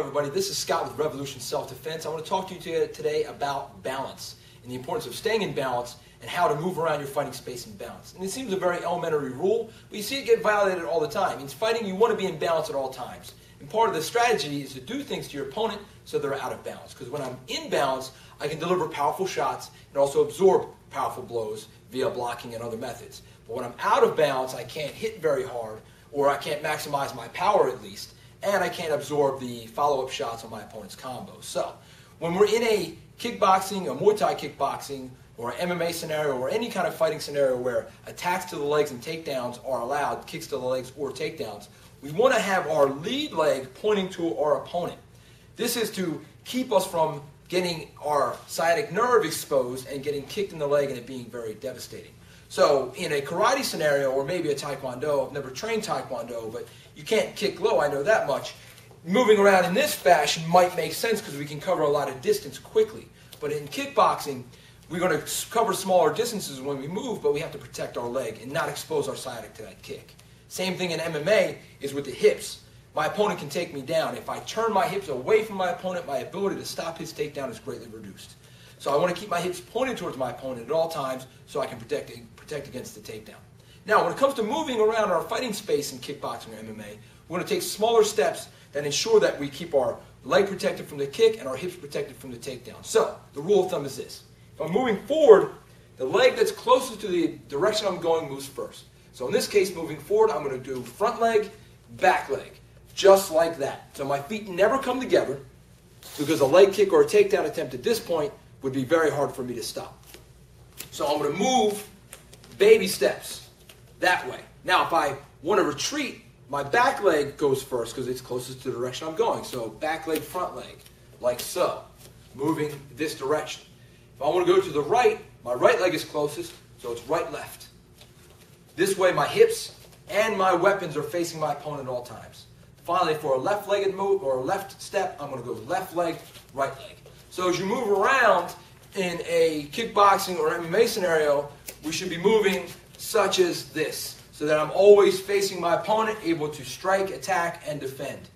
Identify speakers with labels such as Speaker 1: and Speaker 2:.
Speaker 1: everybody. This is Scott with Revolution Self-Defense. I want to talk to you today about balance and the importance of staying in balance and how to move around your fighting space in balance. And it seems a very elementary rule, but you see it get violated all the time. In fighting, you want to be in balance at all times. And part of the strategy is to do things to your opponent so they're out of balance. Because when I'm in balance, I can deliver powerful shots and also absorb powerful blows via blocking and other methods. But when I'm out of balance, I can't hit very hard, or I can't maximize my power at least, and I can't absorb the follow-up shots on my opponent's combos. So, when we're in a kickboxing, a Muay Thai kickboxing, or an MMA scenario, or any kind of fighting scenario where attacks to the legs and takedowns are allowed, kicks to the legs or takedowns, we want to have our lead leg pointing to our opponent. This is to keep us from getting our sciatic nerve exposed and getting kicked in the leg and it being very devastating. So in a karate scenario, or maybe a taekwondo, I've never trained taekwondo, but you can't kick low, I know that much. Moving around in this fashion might make sense because we can cover a lot of distance quickly. But in kickboxing, we're going to cover smaller distances when we move, but we have to protect our leg and not expose our sciatic to that kick. Same thing in MMA is with the hips. My opponent can take me down. If I turn my hips away from my opponent, my ability to stop his takedown is greatly reduced. So I want to keep my hips pointed towards my opponent at all times so I can protect against the takedown. Now, when it comes to moving around our fighting space in kickboxing or MMA, we're going to take smaller steps that ensure that we keep our leg protected from the kick and our hips protected from the takedown. So, the rule of thumb is this. If I'm moving forward, the leg that's closest to the direction I'm going moves first. So in this case, moving forward, I'm going to do front leg, back leg, just like that. So my feet never come together because a leg kick or a takedown attempt at this point would be very hard for me to stop. So I'm going to move baby steps that way. Now, if I want to retreat, my back leg goes first because it's closest to the direction I'm going. So back leg, front leg, like so, moving this direction. If I want to go to the right, my right leg is closest, so it's right, left. This way, my hips and my weapons are facing my opponent at all times. Finally, for a left-legged move or a left step, I'm going to go left leg, right leg. So as you move around in a kickboxing or MMA scenario, we should be moving such as this, so that I'm always facing my opponent, able to strike, attack, and defend.